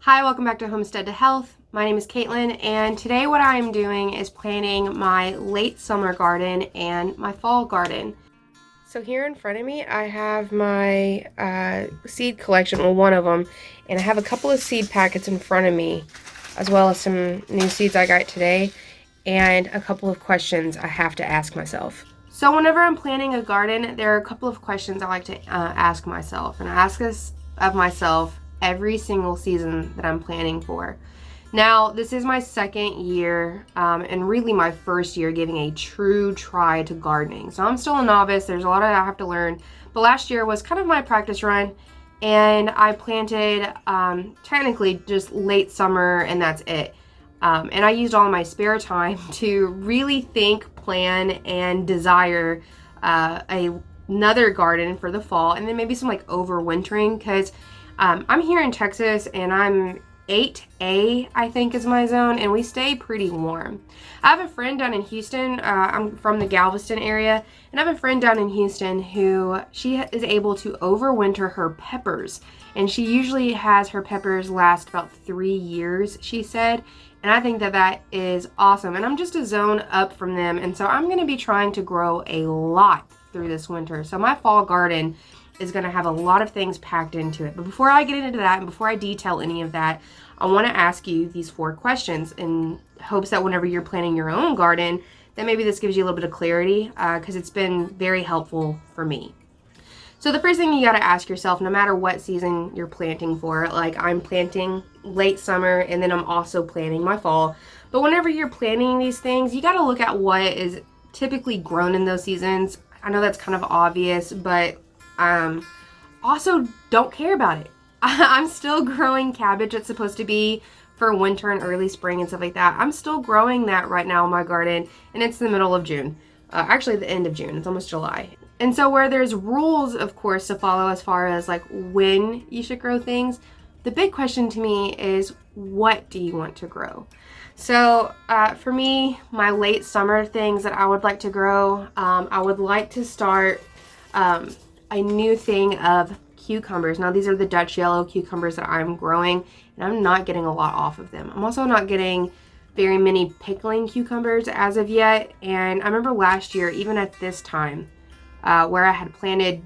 Hi, welcome back to Homestead to Health. My name is Caitlin, and today what I'm doing is planting my late summer garden and my fall garden. So here in front of me, I have my seed collection, well, one of them, and I have a couple of seed packets in front of me, as well as some new seeds I got today, and a couple of questions I have to ask myself. So whenever I'm planting a garden, there are a couple of questions I like to ask myself, and I ask this of myself every single season that I'm planning for. Now, this is my second year and really my first year giving a true try to gardening. So I'm still a novice. There's a lot I have to learn. But last year was kind of my practice run, and I planted technically just late summer, and that's it. And I used all of my spare time to really think, plan, and desire another garden for the fall, and then maybe some like overwintering, because I'm here in Texas, and I'm 8A, I think, is my zone, and we stay pretty warm. I have a friend down in Houston. I'm from the Galveston area, and I have a friend down in Houston who she is able to overwinter her peppers, and she usually has her peppers last about 3 years, she said, and I think that that is awesome. And I'm just a zone up from them, and so I'm going to be trying to grow a lot through this winter. So my fall garden is going to have a lot of things packed into it. But before I get into that, and before I detail any of that, I want to ask you these 4 questions in hopes that whenever you're planning your own garden, that maybe this gives you a little bit of clarity, because it's been very helpful for me. So the first thing you got to ask yourself, no matter what season you're planting for, like I'm planting late summer, and then I'm also planting my fall. But whenever you're planting these things, you got to look at what is typically grown in those seasons. I know that's kind of obvious, but also don't care about it. I'm still growing cabbage that's supposed to be for winter and early spring and stuff like that. I'm still growing that right now in my garden, and it's the middle of June. Actually, the end of June. It's almost July. And so where there's rules, of course, to follow as far as like when you should grow things, the big question to me is, what do you want to grow? So for me, my late summer things that I would like to grow, I would like to start a new thing of cucumbers. Now, these are the Dutch yellow cucumbers that I'm growing, and I'm not getting a lot off of them. I'm also not getting very many pickling cucumbers as of yet. And I remember last year, even at this time, where I had planted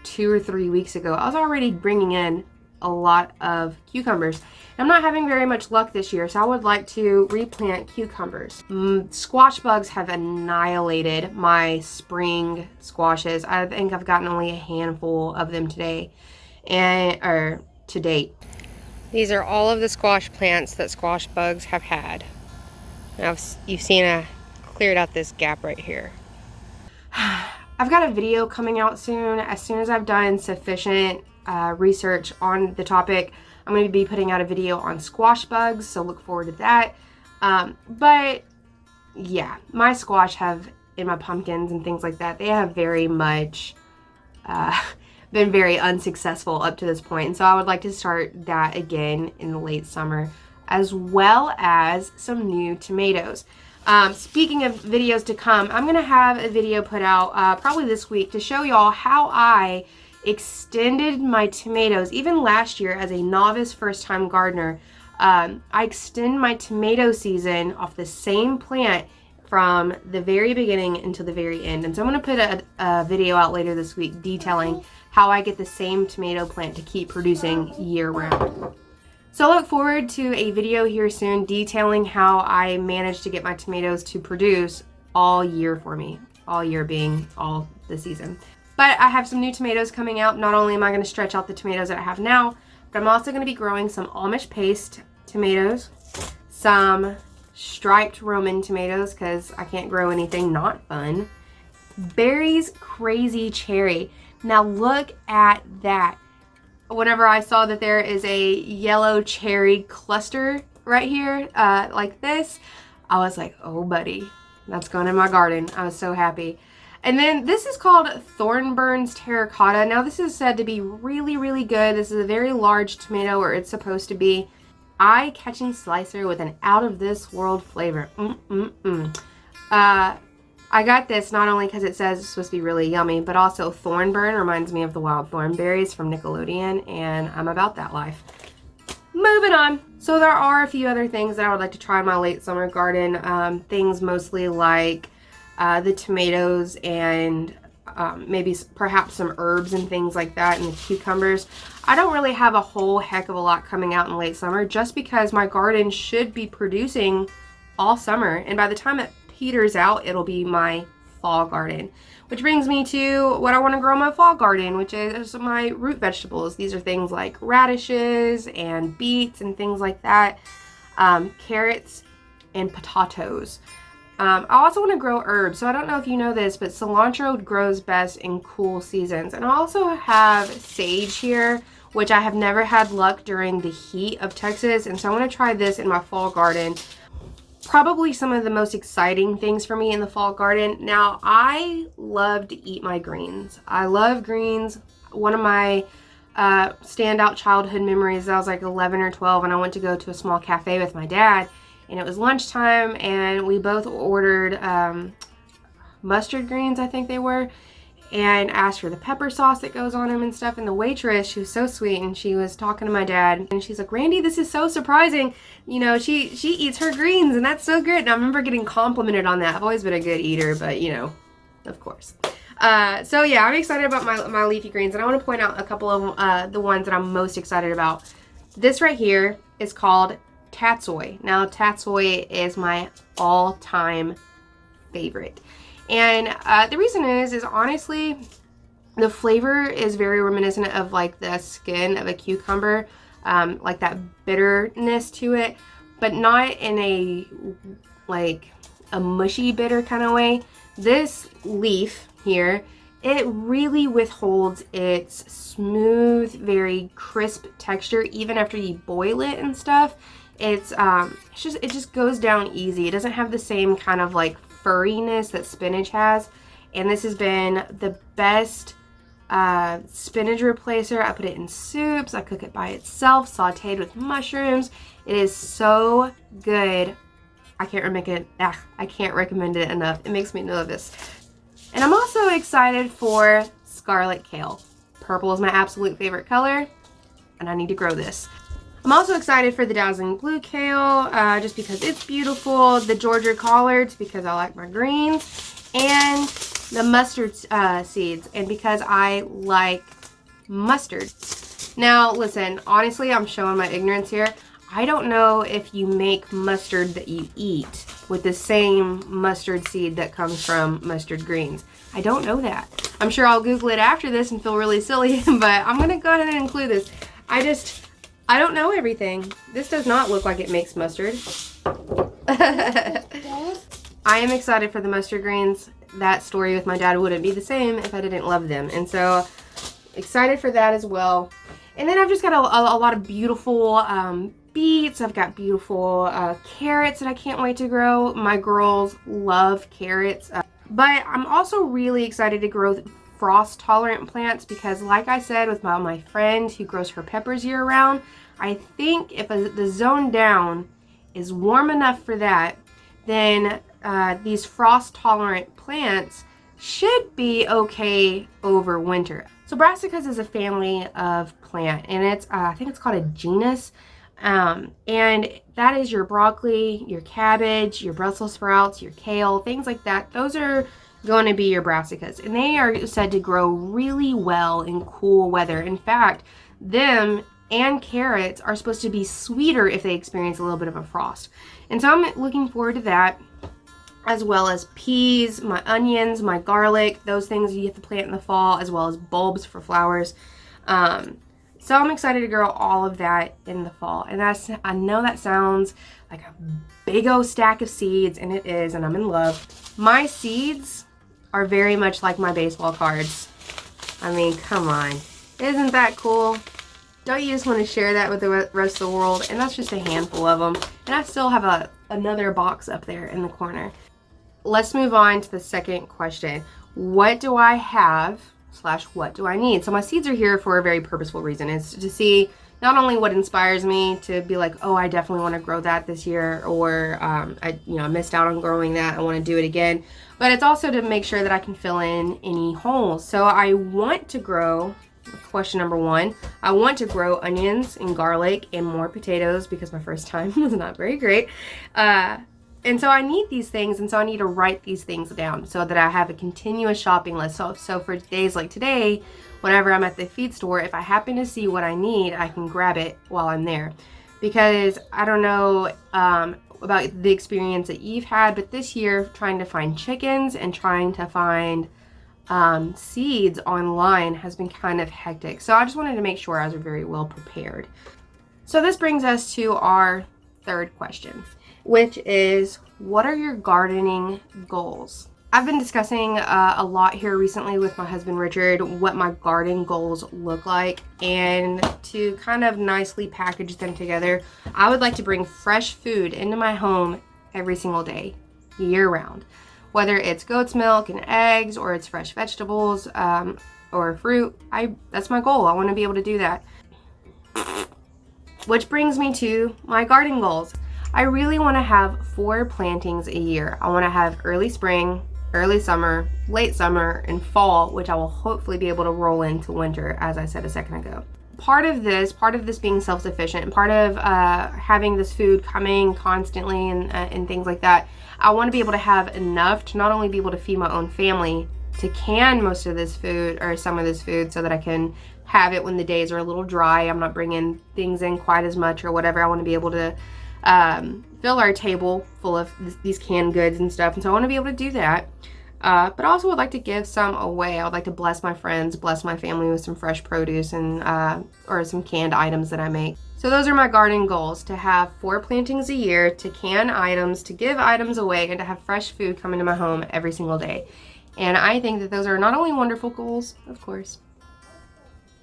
2 or 3 weeks ago, I was already bringing in a lot of cucumbers. I'm not having very much luck this year, so I would like to replant cucumbers. Squash bugs have annihilated my spring squashes. I think I've gotten only a handful of them today, or to date. These are all of the squash plants that squash bugs have had. Now you've seen I cleared out this gap right here. I've got a video coming out soon. As soon as I've done sufficient research on the topic, I'm going to be putting out a video on squash bugs, so look forward to that. But yeah, my squash and my pumpkins and things like that, they have very much been very unsuccessful up to this point. And so I would like to start that again in the late summer, as well as some new tomatoes. Speaking of videos to come, I'm going to have a video put out probably this week to show y'all how I extended my tomatoes. Even last year, as a novice first-time gardener, I extend my tomato season off the same plant from the very beginning until the very end. And so I'm going to put a video out later this week detailing how I get the same tomato plant to keep producing year-round. So I look forward to a video here soon detailing how I managed to get my tomatoes to produce all year for me. All year being all the season. But I have some new tomatoes coming out. Not only am I going to stretch out the tomatoes that I have now, but I'm also going to be growing some Amish paste tomatoes, some striped Roman tomatoes, because I can't grow anything not fun, Barry's Crazy Cherry. Now look at that. Whenever I saw that there is a yellow cherry cluster right here, like this, I was like, oh buddy, that's going in my garden. I was so happy. And then this is called Thornburn's Terracotta. Now this is said to be really, really good. This is a very large tomato, or it's supposed to be. Eye-catching slicer with an out-of-this-world flavor. I got this not only because it says it's supposed to be really yummy, but also Thornburn reminds me of the wild thornberries from Nickelodeon, and I'm about that life. moving on. So there are a few other things that I would like to try in my late summer garden. Things mostly like the tomatoes and maybe perhaps some herbs and things like that, and the cucumbers. I don't really have a whole heck of a lot coming out in late summer just because my garden should be producing all summer, and by the time it peters out, it'll be my fall garden. Which brings me to what I want to grow in my fall garden, which is my root vegetables. These are things like radishes and beets and things like that, carrots and potatoes. I also want to grow herbs. So I don't know if you know this, but cilantro grows best in cool seasons. And I also have sage here, which I have never had luck during the heat of Texas. And so I want to try this in my fall garden. Probably some of the most exciting things for me in the fall garden. Now, I love to eat my greens. I love greens. One of my standout childhood memories, I was like 11 or 12, and I went to go to a small cafe with my dad. And it was lunchtime, and we both ordered mustard greens, I think they were, and asked for the pepper sauce that goes on them and stuff. And the waitress, she was so sweet, and she was talking to my dad, and she's like, "Randy, this is so surprising. You know, she eats her greens, and that's so good." And I remember getting complimented on that. I've always been a good eater, but you know, of course. So yeah, I'm excited about my leafy greens, and I want to point out a couple of the ones that I'm most excited about. This right here is called tatsoi. Now, tatsoi is my all-time favorite, and the reason is honestly the flavor is very reminiscent of like the skin of a cucumber, like that bitterness to it, but not in a like a mushy bitter kind of way. This leaf here, it really withholds its smooth, very crisp texture even after you boil it and stuff. It just goes down easy. It doesn't have the same kind of like furriness that spinach has. And this has been the best spinach replacer. I put it in soups. I cook it by itself, sauteed with mushrooms. It is so good. I can't recommend it enough. It makes me nervous. And I'm also excited for scarlet kale. Purple is my absolute favorite color, and I need to grow this. I'm also excited for the dazzling blue kale, just because it's beautiful, the Georgia collards because I like my greens, and the mustard seeds, and because I like mustard. Now, listen, honestly, I'm showing my ignorance here. I don't know if you make mustard that you eat with the same mustard seed that comes from mustard greens. I don't know that. I'm sure I'll Google it after this and feel really silly, but I'm going to go ahead and include this. I don't know everything. This does not look like it makes mustard. I am excited for the mustard greens. That story with my dad wouldn't be the same if I didn't love them. And so, excited for that as well. And then I've just got a lot of beautiful beets. I've got beautiful carrots that I can't wait to grow. My girls love carrots. But I'm also really excited to grow frost-tolerant plants because, like I said with my friend who grows her peppers year-round, I think if the zone down is warm enough for that, then these frost-tolerant plants should be okay over winter. So Brassicas is a family of plant, and it's I think it's called a genus, and that is your broccoli, your cabbage, your Brussels sprouts, your kale, things like that. Those are going to be your brassicas, and they are said to grow really well in cool weather. In fact, them and carrots are supposed to be sweeter if they experience a little bit of a frost. And so I'm looking forward to that, as well as peas, my onions, my garlic, those things you have to plant in the fall, as well as bulbs for flowers. So I'm excited to grow all of that in the fall. And I know that sounds like a big old stack of seeds, and it is, and I'm in love. My seeds are very much like my baseball cards. I mean, come on. Isn't that cool? Don't you just want to share that with the rest of the world? And that's just a handful of them. And I still have another box up there in the corner. Let's move on to the second question. What do I have / what do I need? So my seeds are here for a very purposeful reason. It's to see not only what inspires me to be like, oh, I definitely want to grow that this year, or I missed out on growing that, I want to do it again, but it's also to make sure that I can fill in any holes. So I want to grow question number 1. I want to grow onions and garlic and more potatoes because my first time was not very great. And so I need these things, and so I need to write these things down so that I have a continuous shopping list. So for days like today, whenever I'm at the feed store, if I happen to see what I need, I can grab it while I'm there. Because I don't know about the experience that you've had, but this year trying to find chickens and trying to find seeds online has been kind of hectic. So I just wanted to make sure I was very well prepared. So this brings us to our third question, which is, what are your gardening goals? I've been discussing a lot here recently with my husband Richard what my garden goals look like, and to kind of nicely package them together, I would like to bring fresh food into my home every single day, year round. Whether it's goat's milk and eggs, or it's fresh vegetables or fruit, that's my goal. I want to be able to do that. Which brings me to my garden goals. I really want to have 4 plantings a year. I want to have early spring, early summer, late summer, and fall, which I will hopefully be able to roll into winter, as I said a second ago. Part of this being self-sufficient, part of having this food coming constantly and things like that, I want to be able to have enough to not only be able to feed my own family, to can most of this food or some of this food so that I can have it when the days are a little dry. I'm not bringing things in quite as much or whatever. I want to be able to fill our table full of these canned goods and stuff, and so I want to be able to do that. But I also would like to give some away. I would like to bless my friends, bless my family with some fresh produce and or some canned items that I make. So those are my garden goals: to have 4 plantings a year, to can items, to give items away, and to have fresh food come into my home every single day. And I think that those are not only wonderful goals, of course,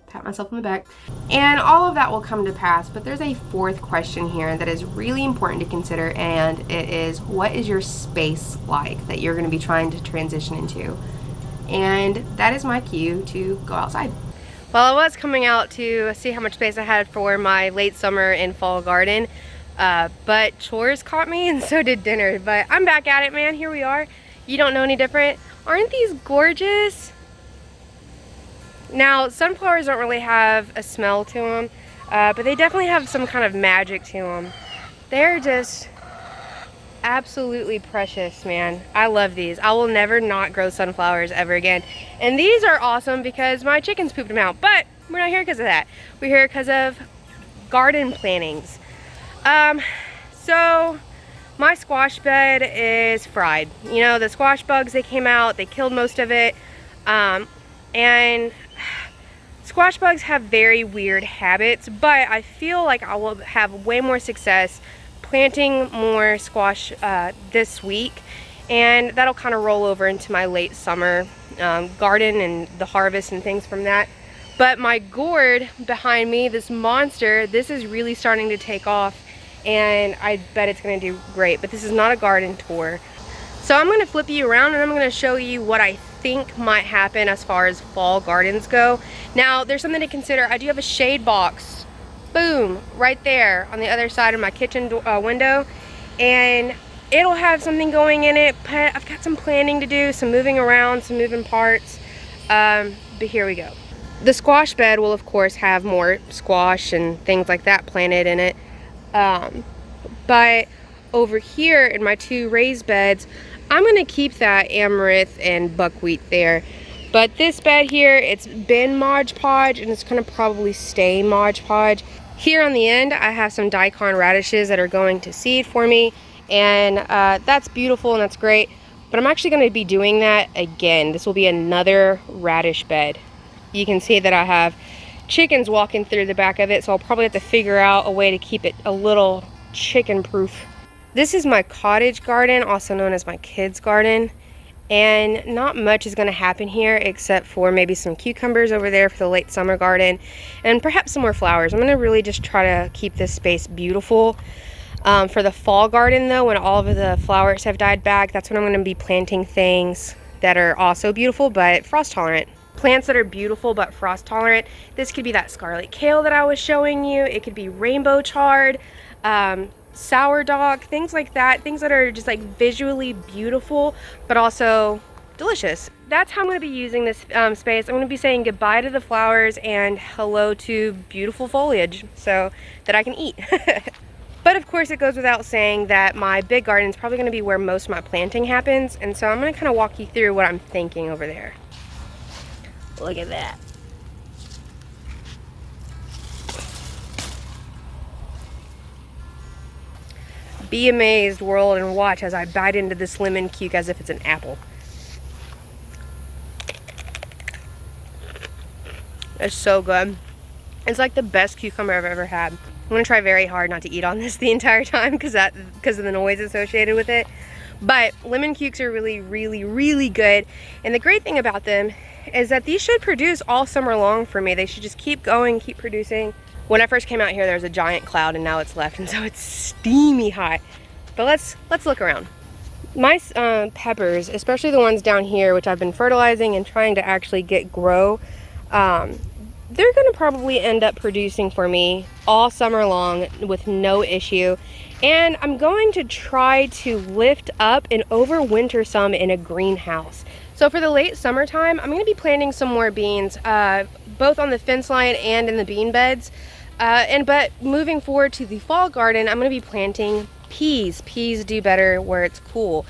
pat myself on the back, and all of that will come to pass, but there's a 4th question here that is really important to consider, and it is, what is your space like that you're going to be trying to transition into? And that is my cue to go outside. Well, I was coming out to see how much space I had for my late summer and fall garden, but chores caught me, and so did dinner. But I'm back at it, man. Here we are. You don't know any different. Aren't these gorgeous? Now, sunflowers don't really have a smell to them, but they definitely have some kind of magic to them. They're just absolutely precious, man. I love these. I will never not grow sunflowers ever again. And these are awesome because my chickens pooped them out, but we're not here because of that. We're here because of garden plantings. So my squash bed is fried. You know, the squash bugs, they came out, they killed most of it. And squash bugs have very weird habits, but I feel like I will have way more success planting more squash this week, and that'll kind of roll over into my late summer garden and the harvest and things from that. But my gourd behind me, this monster, this is really starting to take off, and I bet it's going to do great. But this is not a garden tour. So I'm going to flip you around and I'm going to show you what I think might happen as far as fall gardens go. Now, there's something to consider. I do have a shade box, boom, right there on the other side of my kitchen window, and it'll have something going in it, but I've got some planning to do, some moving around, some moving parts, but here we go. The squash bed will of course have more squash and things like that planted in it, but over here in my 2 raised beds, I'm going to keep that amaranth and buckwheat there. But this bed here, it's been Mod Podge, and it's going to probably stay Mod Podge. Here on the end, I have some daikon radishes that are going to seed for me, and that's beautiful and that's great. But I'm actually going to be doing that again. This will be another radish bed. You can see that I have chickens walking through the back of it, so I'll probably have to figure out a way to keep it a little chicken proof. This is my cottage garden, also known as my kids garden, and not much is going to happen here except for maybe some cucumbers over there for the late summer garden, and perhaps some more flowers. I'm going to really just try to keep this space beautiful. For the fall garden though, when all of the flowers have died back, that's when I'm going to be planting things that are also beautiful but frost tolerant. Plants that are beautiful but frost tolerant. This could be that scarlet kale that I was showing you. It could be rainbow chard, sourdough, things like that. Things that are just like visually beautiful but also delicious. That's how I'm going to be using this space. I'm going to be saying goodbye to the flowers and hello to beautiful foliage so that I can eat. But of course it goes without saying that my big garden is probably going to be where most of my planting happens, and so I'm going to kind of walk you through what I'm thinking over there. Look at that. Be amazed, world, and watch as I bite into this lemon cuke as if it's an apple. It's so good. It's like the best cucumber I've ever had. I'm gonna try very hard not to eat on this the entire time because of the noise associated with it. But lemon cukes are really, really, really good. And the great thing about them is that these should produce all summer long for me. They should just keep going, keep producing. When I first came out here, there was a giant cloud and now it's left, and so it's steamy hot. But let's look around. My peppers, especially the ones down here, which I've been fertilizing and trying to actually get grow, they're gonna probably end up producing for me all summer long with no issue. And I'm going to try to lift up and overwinter some in a greenhouse. So for the late summertime, I'm gonna be planting some more beans, both on the fence line and in the bean beds. But moving forward to the fall garden, I'm gonna be planting peas. Peas do better where it's cool.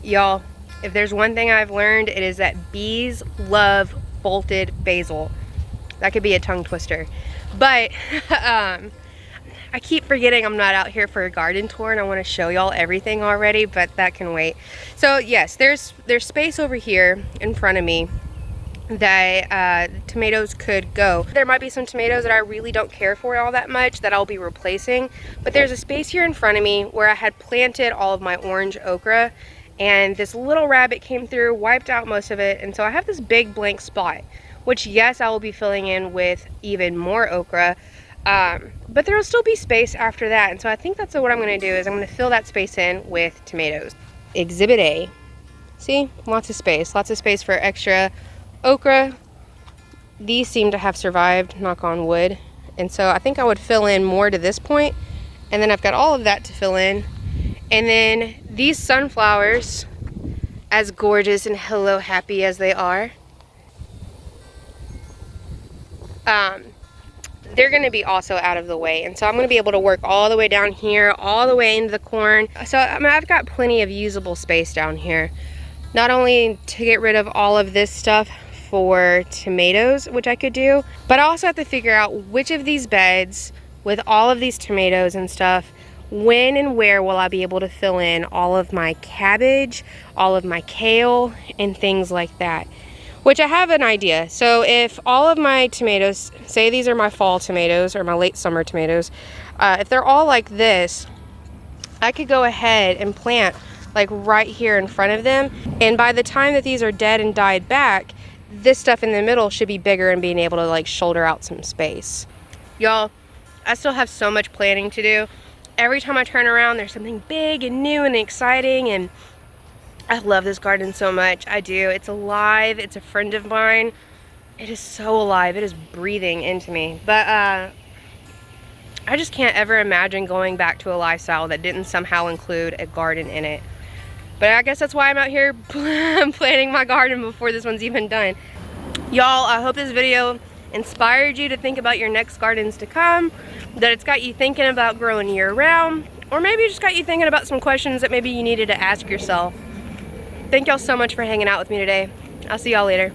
Y'all, if there's one thing I've learned, it is that bees love bolted basil. That could be a tongue twister. But I keep forgetting I'm not out here for a garden tour and I want to show y'all everything already, but that can wait. So yes, there's space over here in front of me that tomatoes could go. There might be some tomatoes that I really don't care for all that much that I'll be replacing, but there's a space here in front of me where I had planted all of my orange okra, and this little rabbit came through, wiped out most of it, and so I have this big blank spot, which yes, I will be filling in with even more okra, but there will still be space after that, and so I think that's what I'm going to do, is I'm going to fill that space in with tomatoes. Exhibit A. See? Lots of space for extra okra. These seem to have survived, knock on wood, and so I think I would fill in more to this point, and then I've got all of that to fill in. And then these sunflowers, as gorgeous and hello happy as they are, they're going to be also out of the way, and so I'm going to be able to work all the way down here, all the way into the corn. So I mean, I've got plenty of usable space down here, not only to get rid of all of this stuff for tomatoes, which I could do, but I also have to figure out which of these beds with all of these tomatoes and stuff, when and where will I be able to fill in all of my cabbage, all of my kale, and things like that. Which I have an idea. So if all of my tomatoes, say these are my fall tomatoes or my late summer tomatoes, if they're all like this, I could go ahead and plant like right here in front of them. And by the time that these are dead and died back, this stuff in the middle should be bigger and being able to like shoulder out some space. Y'all, I still have so much planning to do. Every time I turn around, there's something big and new and exciting, and I love this garden so much. I do. It's alive. It's a friend of mine. It is so alive. It is breathing into me. But I just can't ever imagine going back to a lifestyle that didn't somehow include a garden in it. But I guess that's why I'm out here planting my garden before this one's even done. Y'all, I hope this video inspired you to think about your next gardens to come, that it's got you thinking about growing year-round, or maybe it just got you thinking about some questions that maybe you needed to ask yourself. Thank y'all so much for hanging out with me today. I'll see y'all later.